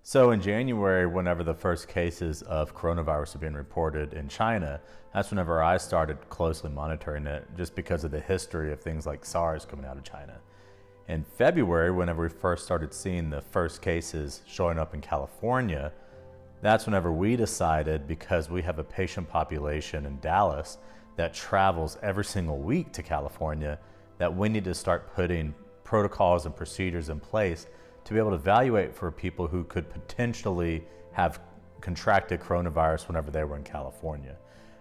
So in January, whenever the first cases of coronavirus have been reported in China, that's whenever I started closely monitoring it, just because of the history of things like SARS coming out of China. In February, whenever we first started seeing the first cases showing up in California, that's whenever we decided, because we have a patient population in Dallas that travels every single week to California, that we need to start putting protocols and procedures in place to be able to evaluate for people who could potentially have contracted coronavirus whenever they were in California.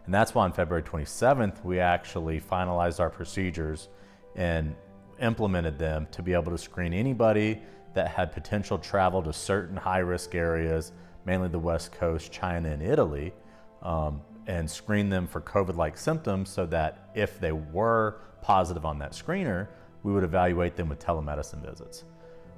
And that's why on February 27th, we actually finalized our procedures and implemented them to be able to screen anybody that had potential travel to certain high-risk areas, mainly the West Coast, China, and Italy, and screen them for COVID-like symptoms so that if they were positive on that screener, we would evaluate them with telemedicine visits.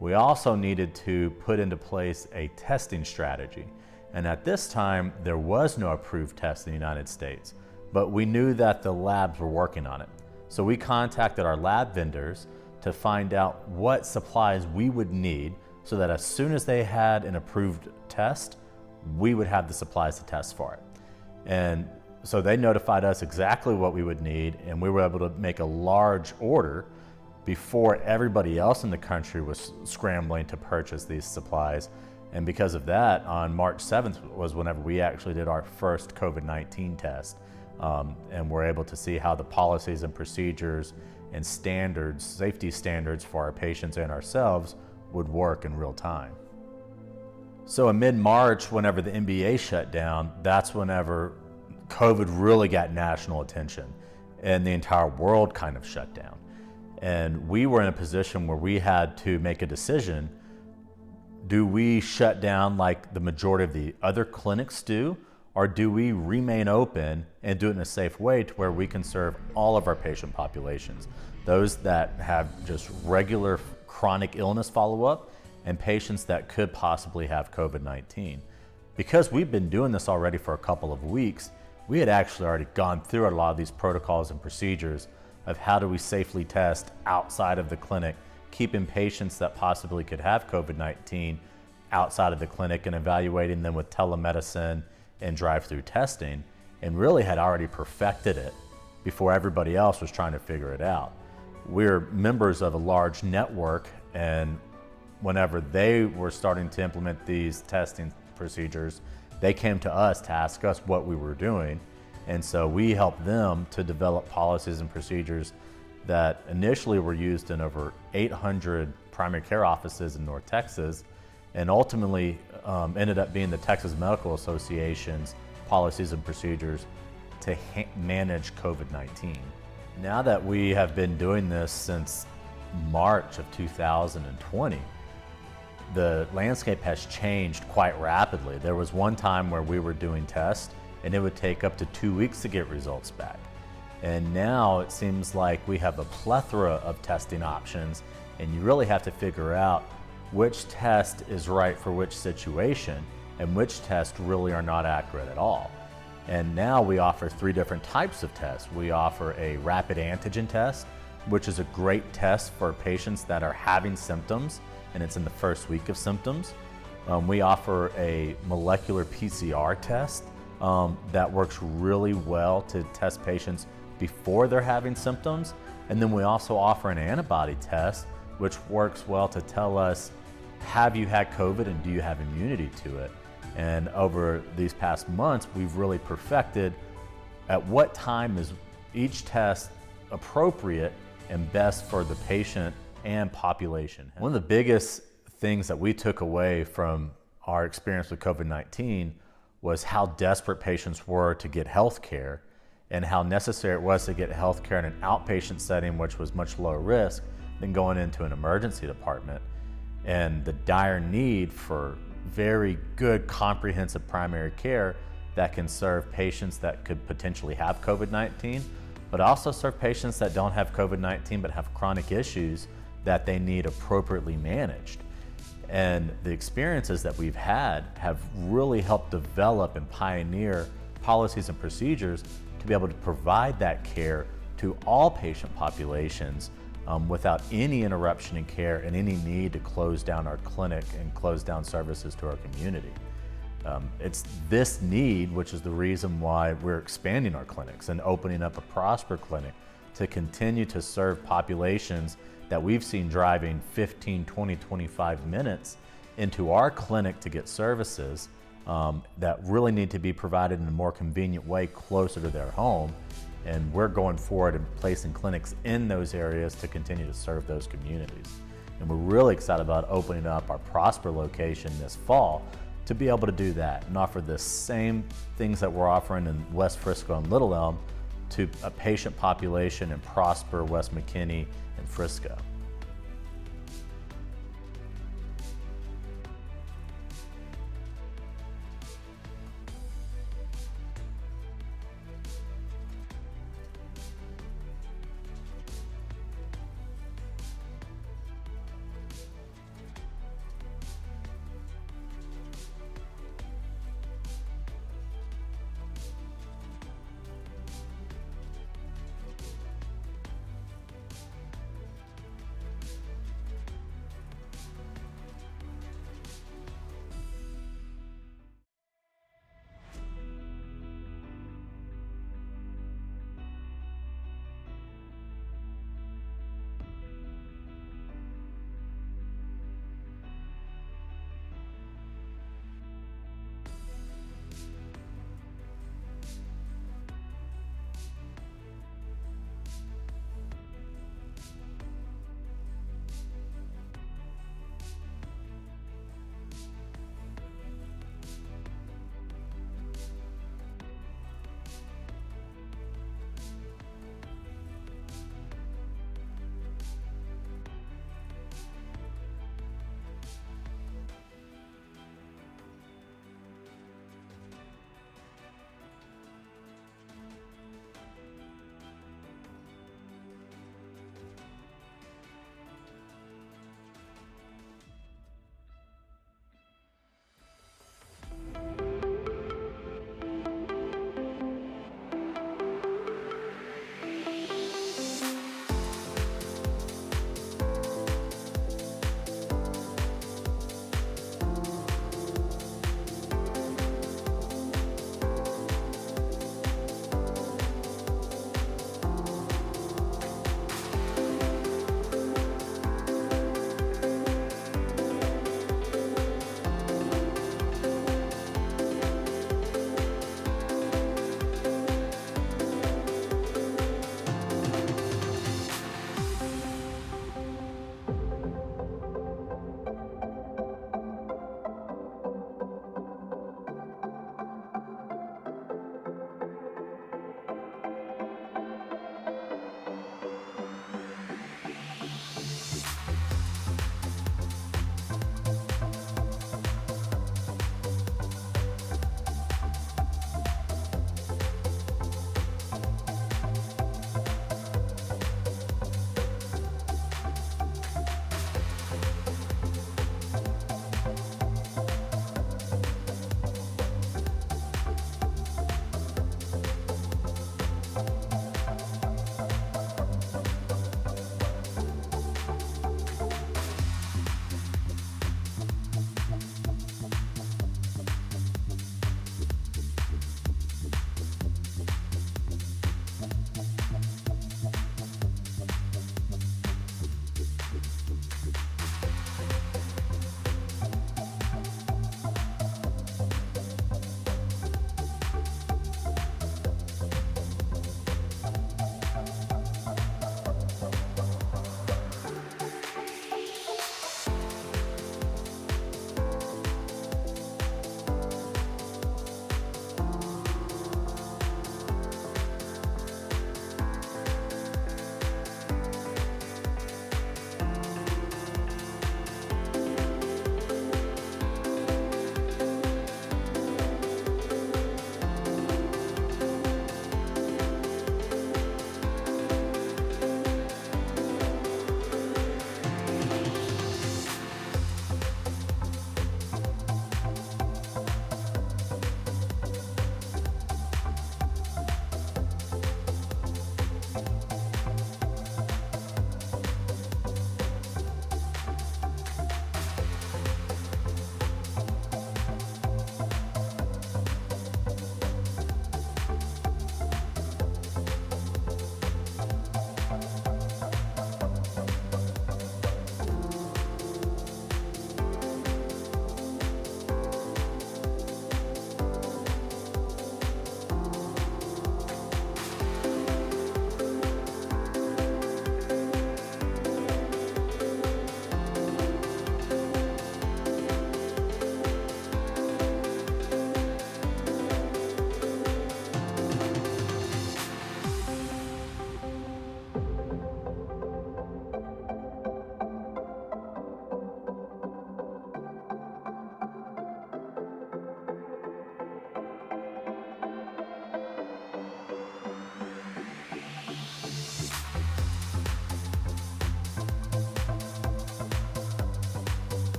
We also needed to put into place a testing strategy. And at this time, there was no approved test in the United States, but we knew that the labs were working on it. So we contacted our lab vendors to find out what supplies we would need so that as soon as they had an approved test, we would have the supplies to test for it. And so they notified us exactly what we would need, and we were able to make a large order before everybody else in the country was scrambling to purchase these supplies. And because of that, on March 7th was whenever we actually did our first COVID-19 test. And we're able to see how the policies and procedures and standards, safety standards for our patients and ourselves would work in real time. So in mid-March, whenever the NBA shut down, that's whenever COVID really got national attention and the entire world kind of shut down. And we were in a position where we had to make a decision. Do we shut down like the majority of the other clinics do, or do we remain open and do it in a safe way to where we can serve all of our patient populations? Those that have just regular chronic illness follow-up and patients that could possibly have COVID-19. Because we've been doing this already for a couple of weeks, we had actually already gone through a lot of these protocols and procedures of how do we safely test outside of the clinic, keeping patients that possibly could have COVID-19 outside of the clinic and evaluating them with telemedicine and drive-through testing, and really had already perfected it before everybody else was trying to figure it out. We're members of a large network, and whenever they were starting to implement these testing procedures, they came to us to ask us what we were doing. And so we helped them to develop policies and procedures that initially were used in over 800 primary care offices in North Texas, and ultimately ended up being the Texas Medical Association's policies and procedures to manage COVID-19. Now that we have been doing this since March of 2020, the landscape has changed quite rapidly. There was one time where we were doing tests and it would take up to 2 weeks to get results back. And now it seems like we have a plethora of testing options, and you really have to figure out which test is right for which situation and which tests really are not accurate at all. And now we offer 3 different types of tests. We offer a rapid antigen test, which is a great test for patients that are having symptoms, and it's in the first week of symptoms. We offer a molecular PCR test that works really well to test patients before they're having symptoms. And then we also offer an antibody test, which works well to tell us, have you had COVID and do you have immunity to it? And over these past months, we've really perfected at what time is each test appropriate and best for the patient and population. One of the biggest things that we took away from our experience with COVID-19 was how desperate patients were to get health care and how necessary it was to get health care in an outpatient setting, which was much lower risk than going into an emergency department, and the dire need for very good comprehensive primary care that can serve patients that could potentially have COVID-19, but also serve patients that don't have COVID-19 but have chronic issues that they need appropriately managed. And the experiences that we've had have really helped develop and pioneer policies and procedures to be able to provide that care to all patient populations without any interruption in care and any need to close down our clinic and close down services to our community. It's this need, which is the reason why we're expanding our clinics and opening up a Prosper Clinic to continue to serve populations that we've seen driving 15, 20, 25 minutes into our clinic to get services that really need to be provided in a more convenient way closer to their home. And we're going forward and placing clinics in those areas to continue to serve those communities. And we're really excited about opening up our Prosper location this fall to be able to do that and offer the same things that we're offering in West Frisco and Little Elm to a patient population in Prosper, West McKinney, and Frisco.